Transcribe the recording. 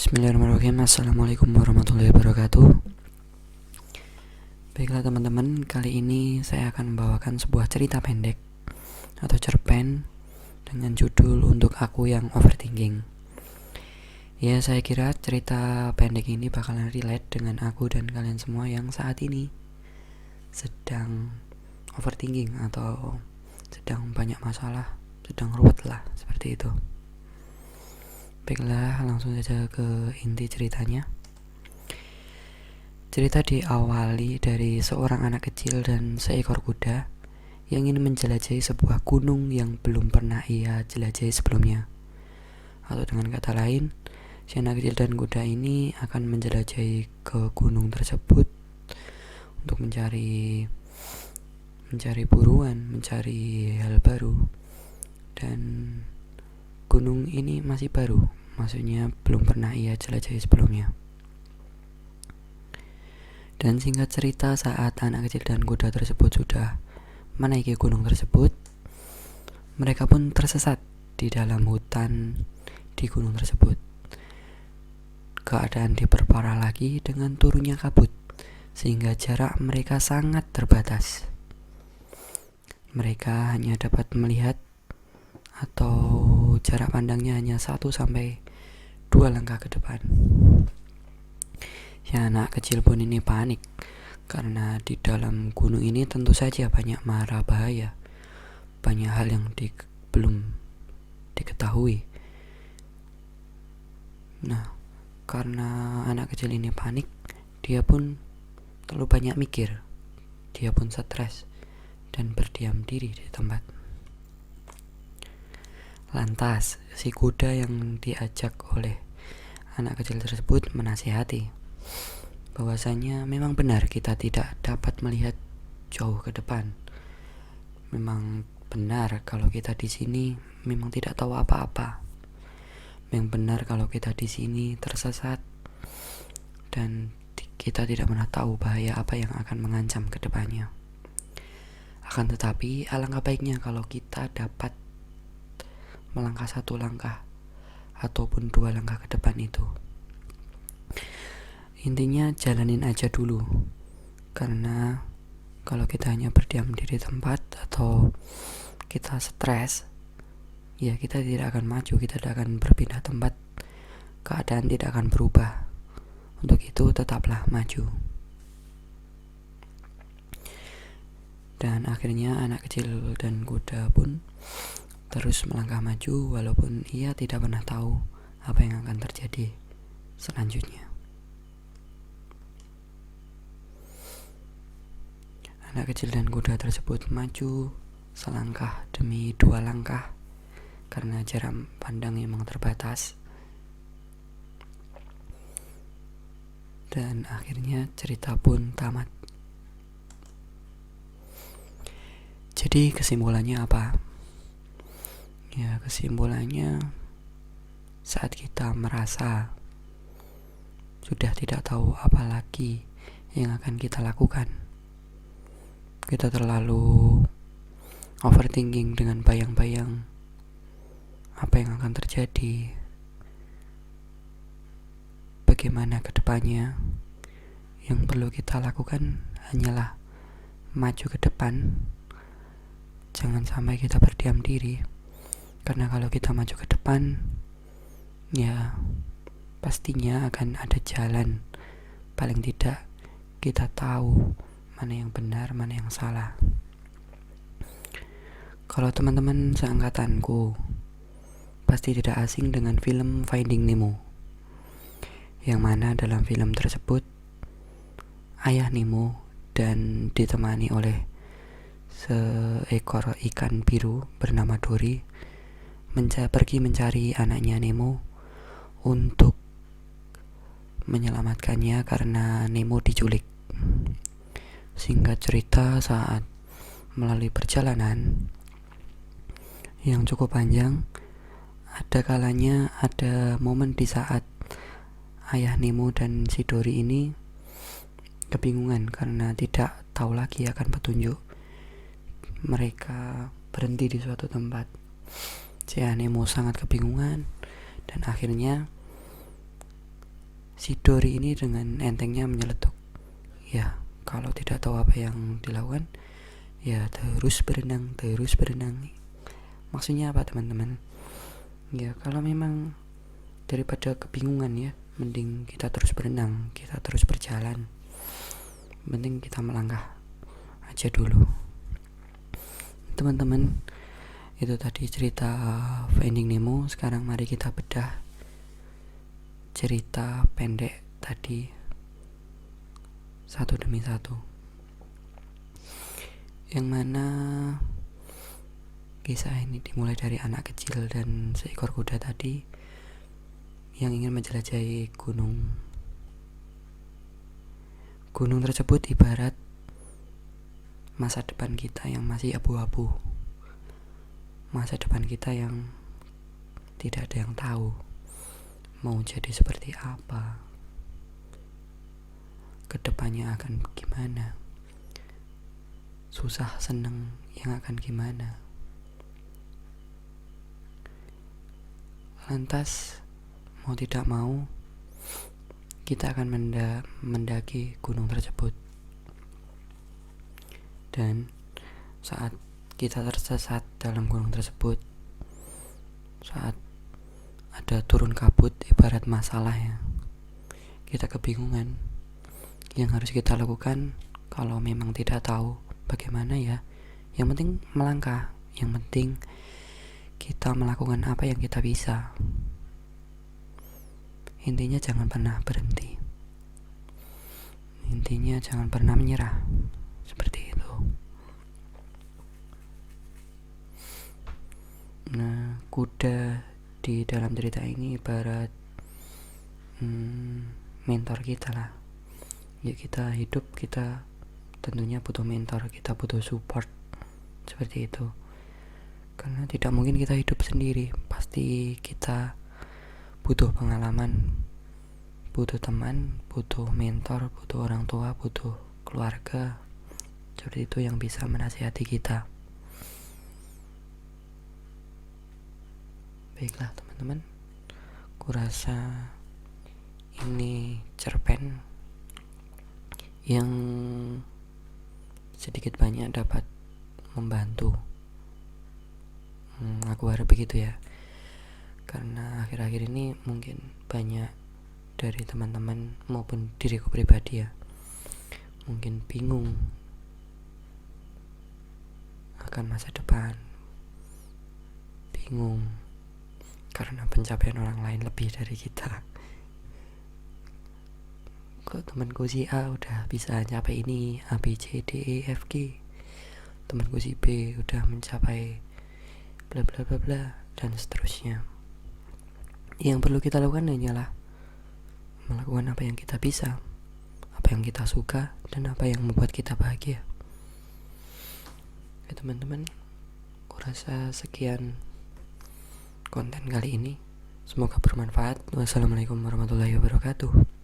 Bismillahirrahmanirrahim. Assalamualaikum warahmatullahi wabarakatuh. Baiklah teman-teman, kali ini saya akan membawakan sebuah cerita pendek atau cerpen dengan judul Untuk Aku Yang Overthinking. Ya, saya kira cerita pendek ini bakalan relate dengan aku dan kalian semua yang saat ini sedang overthinking atau sedang banyak masalah, sedang ruwet lah, seperti itu. Baiklah, langsung saja ke inti ceritanya. Cerita diawali dari seorang anak kecil dan seekor kuda yang ingin menjelajahi sebuah gunung yang belum pernah ia jelajahi sebelumnya. Atau dengan kata lain, si anak kecil dan kuda ini akan menjelajahi ke gunung tersebut untuk mencari buruan, mencari hal baru. Dan gunung ini masih baru, maksudnya belum pernah ia jelajahi sebelumnya. Dan singkat cerita, saat anak kecil dan kuda tersebut sudah menaiki gunung tersebut, mereka pun tersesat di dalam hutan di gunung tersebut. Keadaan diperparah lagi dengan turunnya kabut, sehingga jarak mereka sangat terbatas. Mereka hanya dapat melihat atau jarak pandangnya hanya 1-2 langkah ke depan. Si anak kecil pun ini panik karena di dalam gunung ini tentu saja banyak mara bahaya, banyak hal yang belum diketahui. Nah, karena anak kecil ini panik, dia pun terlalu banyak mikir. Dia pun stres dan berdiam diri di tempat. Lantas, si kuda yang diajak oleh anak kecil tersebut menasihati bahwasanya memang benar kita tidak dapat melihat jauh ke depan. Memang benar kalau kita di sini memang tidak tahu apa-apa. Memang benar kalau kita di sini tersesat dan kita tidak pernah tahu bahaya apa yang akan mengancam ke depannya. Akan tetapi alangkah baiknya kalau kita dapat melangkah 1 langkah ataupun 2 langkah ke depan itu. Intinya jalanin aja dulu, karena kalau kita hanya berdiam diri tempat atau kita stres, ya kita tidak akan maju, kita tidak akan berpindah tempat, keadaan tidak akan berubah. Untuk itu tetaplah maju. Dan akhirnya anak kecil dan kuda pun terus melangkah maju walaupun ia tidak pernah tahu apa yang akan terjadi selanjutnya. Anak kecil dan kuda tersebut maju selangkah demi 2 langkah karena jarak pandang memang terbatas. Dan akhirnya cerita pun tamat. Jadi kesimpulannya apa? Ya, kesimpulannya saat kita merasa sudah tidak tahu apa lagi yang akan kita lakukan, kita terlalu overthinking dengan bayang-bayang apa yang akan terjadi, bagaimana ke depannya. Yang perlu kita lakukan hanyalah maju ke depan. Jangan sampai kita berdiam diri, karena kalau kita maju ke depan, ya pastinya akan ada jalan. Paling tidak kita tahu mana yang benar, mana yang salah. Kalau teman-teman seangkatanku pasti tidak asing dengan film Finding Nemo, yang mana dalam film tersebut ayah Nemo dan ditemani oleh seekor ikan biru bernama Dory pergi mencari anaknya Nemo untuk menyelamatkannya karena Nemo diculik. Singkat cerita, saat melalui perjalanan yang cukup panjang, ada kalanya ada momen di saat ayah Nemo dan si Dory ini kebingungan karena tidak tahu lagi akan petunjuk. Mereka berhenti di suatu tempat. Si Nemo sangat kebingungan dan akhirnya si Dori ini dengan entengnya menyeletuk. Ya, kalau tidak tahu apa yang dilakukan, ya terus berenang. Maksudnya apa teman-teman? Ya kalau memang daripada kebingungan ya, mending kita terus berenang, kita terus berjalan. Mending kita melangkah aja dulu. Teman-teman, itu tadi cerita Finding Nemo. Sekarang mari kita bedah cerita pendek tadi satu demi satu, yang mana kisah ini dimulai dari anak kecil dan seekor kuda tadi yang ingin menjelajahi gunung. Gunung tersebut ibarat masa depan kita yang masih abu-abu, masa depan kita yang tidak ada yang tahu mau jadi seperti apa, kedepannya akan gimana, susah seneng yang akan gimana. Lantas mau tidak mau kita akan mendaki gunung tersebut. Dan saat kita tersesat dalam gunung tersebut, saat ada turun kabut ibarat masalah ya, kita kebingungan. Yang harus kita lakukan kalau memang tidak tahu bagaimana ya, yang penting melangkah, yang penting kita melakukan apa yang kita bisa. Intinya jangan pernah berhenti, intinya jangan pernah menyerah. Seperti itu. Nah, kuda di dalam cerita ini ibarat mentor kita lah. Ya kita hidup, kita tentunya butuh mentor, kita butuh support. Seperti itu. Karena tidak mungkin kita hidup sendiri. Pasti kita butuh pengalaman, butuh teman, butuh mentor, butuh orang tua, butuh keluarga. Seperti itu yang bisa menasihati kita. Baiklah teman-teman, kurasa ini cerpen yang sedikit banyak dapat membantu. Aku harap begitu ya. Karena akhir-akhir ini mungkin banyak dari teman-teman maupun diriku pribadi ya, mungkin bingung akan masa depan, bingung karena pencapaian orang lain lebih dari kita. Kok temanku si A udah bisa capai ini, A, B, C, D, E, F, G, temanku si B udah mencapai bla bla bla bla, dan seterusnya. Yang perlu kita lakukan hanyalah melakukan apa yang kita bisa, apa yang kita suka, dan apa yang membuat kita bahagia. Ya teman-teman, kurasa sekian konten kali ini. Semoga bermanfaat. Wassalamualaikum warahmatullahi wabarakatuh.